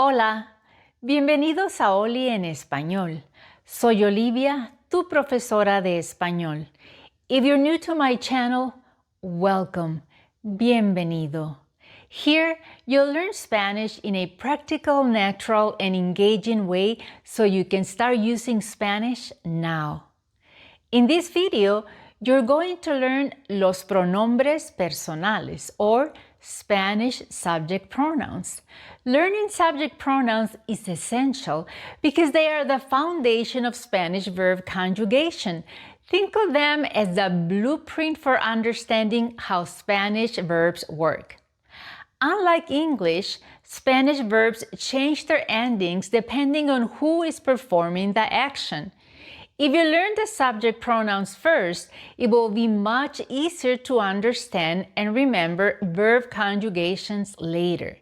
Hola, bienvenidos a Oli en Español. Soy Olivia, tu profesora de español. If you're new to my channel, welcome, bienvenido. Here, you'll learn Spanish in a practical, natural, and engaging way so you can start using Spanish now. In this video, you're going to learn los pronombres personales or Spanish subject pronouns. Learning subject pronouns is essential because they are the foundation of Spanish verb conjugation. Think of them as the blueprint for understanding how Spanish verbs work. Unlike English, Spanish verbs change their endings depending on who is performing the action. If you learn the subject pronouns first, it will be much easier to understand and remember verb conjugations later.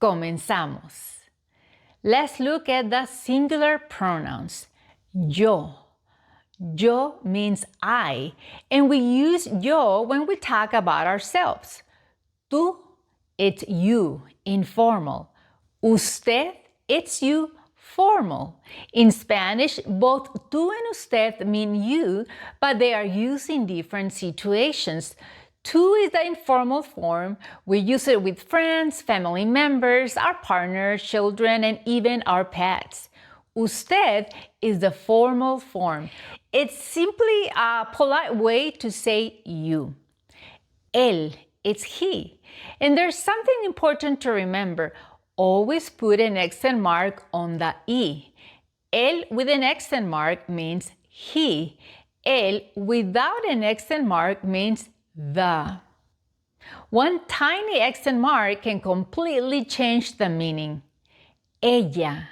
Comenzamos. Let's look at the singular pronouns. Yo. Yo means I, and we use yo when we talk about ourselves. Tú, it's you, informal. Usted, it's you, formal. In Spanish, both tú and usted mean you, but they are used in different situations. Tú is the informal form. We use it with friends, family members, our partners, children, and even our pets. Usted is the formal form. It's simply a polite way to say you. Él, it's he. And there's something important to remember. Always put an accent mark on the E. Él with an accent mark means he. Él without an accent mark means the. One tiny accent mark can completely change the meaning. Ella.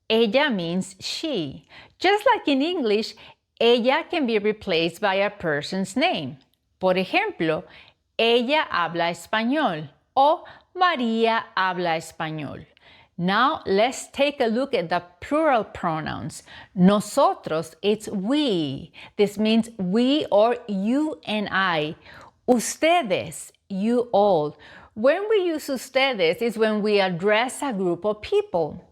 Ella means she. Just like in English, ella can be replaced by a person's name. Por ejemplo, ella habla español o María habla español. Now let's take a look at the plural pronouns. Nosotros, it's we. This means we or you and I. Ustedes, you all. When we use ustedes is when we address a group of people.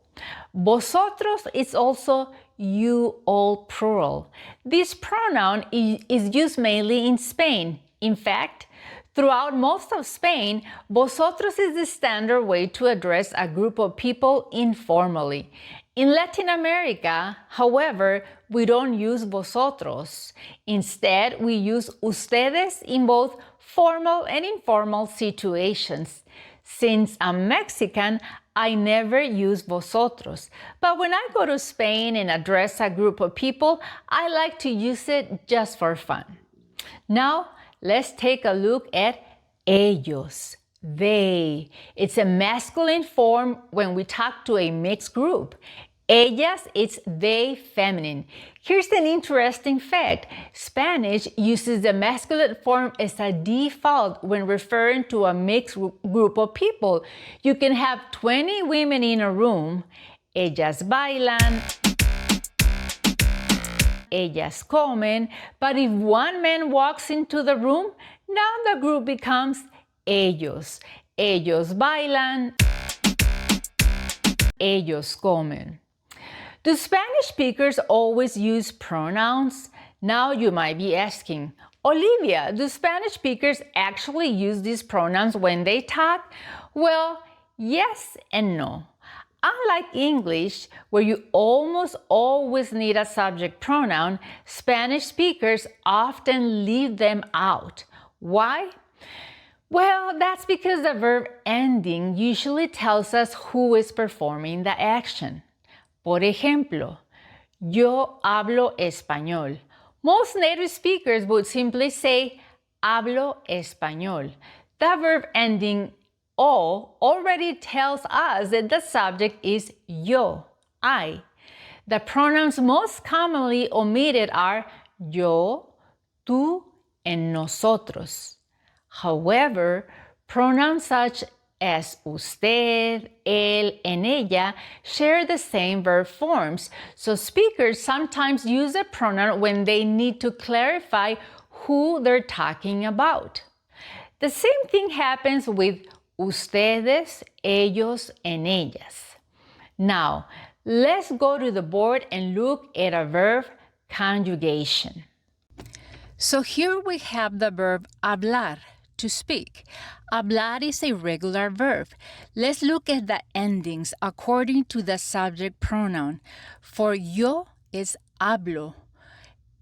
Vosotros is also you all plural. This pronoun is used mainly in Spain. In fact, throughout most of Spain, vosotros is the standard way to address a group of people informally. In Latin America, however, we don't use vosotros. Instead, we use ustedes in both formal and informal situations. Since I'm Mexican, I never use vosotros. But when I go to Spain and address a group of people, I like to use it just for fun. Now, let's take a look at ellos, they. It's a masculine form when we talk to a mixed group. Ellas, it's they feminine. Here's an interesting fact. Spanish uses the masculine form as a default when referring to a mixed group of people. You can have 20 women in a room. Ellas bailan. Ellas comen, but if one man walks into the room, now the group becomes ellos. Ellos bailan. Ellos comen. Do Spanish speakers always use pronouns? Now you might be asking, Olivia, do Spanish speakers actually use these pronouns when they talk? Well, yes and no. Unlike English, where you almost always need a subject pronoun, Spanish speakers often leave them out. Why? Well, that's because the verb ending usually tells us who is performing the action. Por ejemplo, yo hablo español. Most native speakers would simply say, hablo español. The verb ending o already tells us that the subject is yo, I. The pronouns most commonly omitted are yo, tú, and nosotros. However, pronouns such as usted, él, and ella share the same verb forms, so speakers sometimes use a pronoun when they need to clarify who they're talking about. The same thing happens with ustedes, ellos, and ellas. Now, let's go to the board and look at a verb conjugation. So here we have the verb hablar, to speak. Hablar is a regular verb. Let's look at the endings according to the subject pronoun. For yo, it's hablo.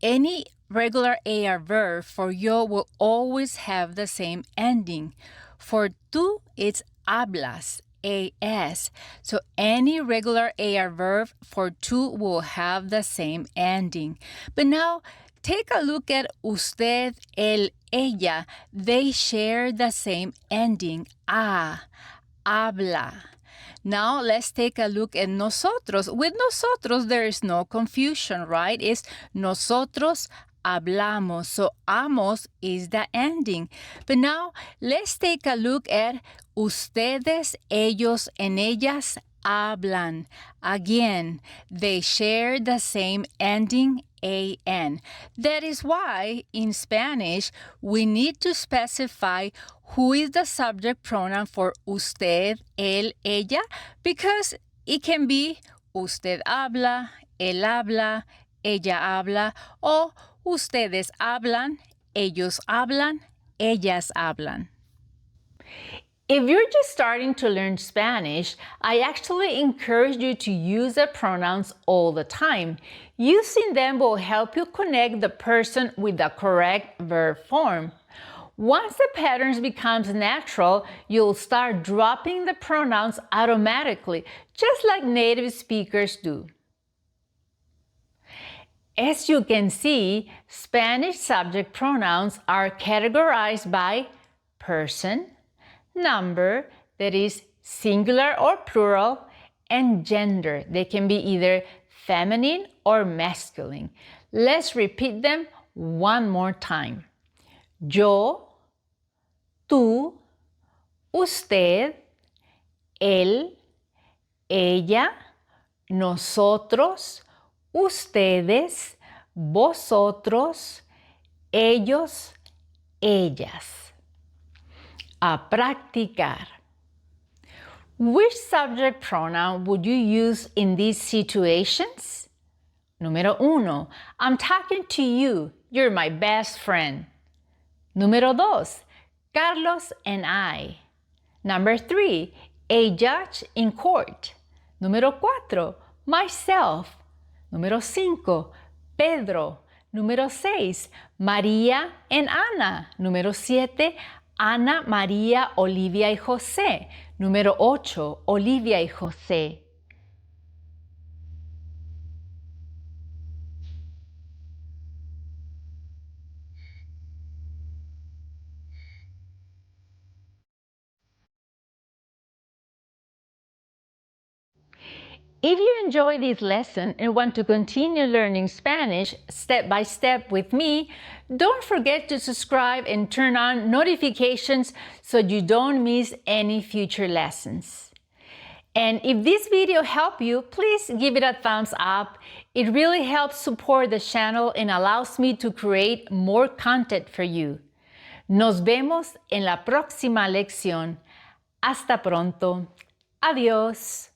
Any regular AR verb for yo will always have the same ending. For tú, it's hablas, AS. So any regular AR verb for tú will have the same ending. But now, take a look at usted, él, ella. They share the same ending, habla. Now, let's take a look at nosotros. With nosotros, there is no confusion, right? It's nosotros hablamos. So, amos is the ending. But now, let's take a look at ustedes, ellos, and ellas hablan. Again, they share the same ending, an. That is why in Spanish we need to specify who is the subject pronoun for usted, él, ella, because it can be usted habla, él habla, ella habla, o ustedes hablan, ellos hablan, ellas hablan. If you're just starting to learn Spanish, I actually encourage you to use the pronouns all the time. Using them will help you connect the person with the correct verb form. Once the patterns becomes natural, you'll start dropping the pronouns automatically, just like native speakers do. As you can see, Spanish subject pronouns are categorized by person, number, that is singular or plural, and gender. They can be either feminine or masculine. Let's repeat them one more time. Yo, tú, usted, él, ella, nosotros, ustedes, vosotros, ellos, ellas. A practicar. Which subject pronoun would you use in these situations? Número uno, I'm talking to you. You're my best friend. Número dos, Carlos and I. Number three, a judge in court. Número cuatro, myself. Número cinco, Pedro. Número seis, María and Ana. Número siete, Ana, María, Olivia y José. Número 8, Olivia y José. If you enjoy this lesson and want to continue learning Spanish step by step with me, don't forget to subscribe and turn on notifications so you don't miss any future lessons. And if this video helped you, please give it a thumbs up. It really helps support the channel and allows me to create more content for you. Nos vemos en la próxima lección. Hasta pronto. Adiós.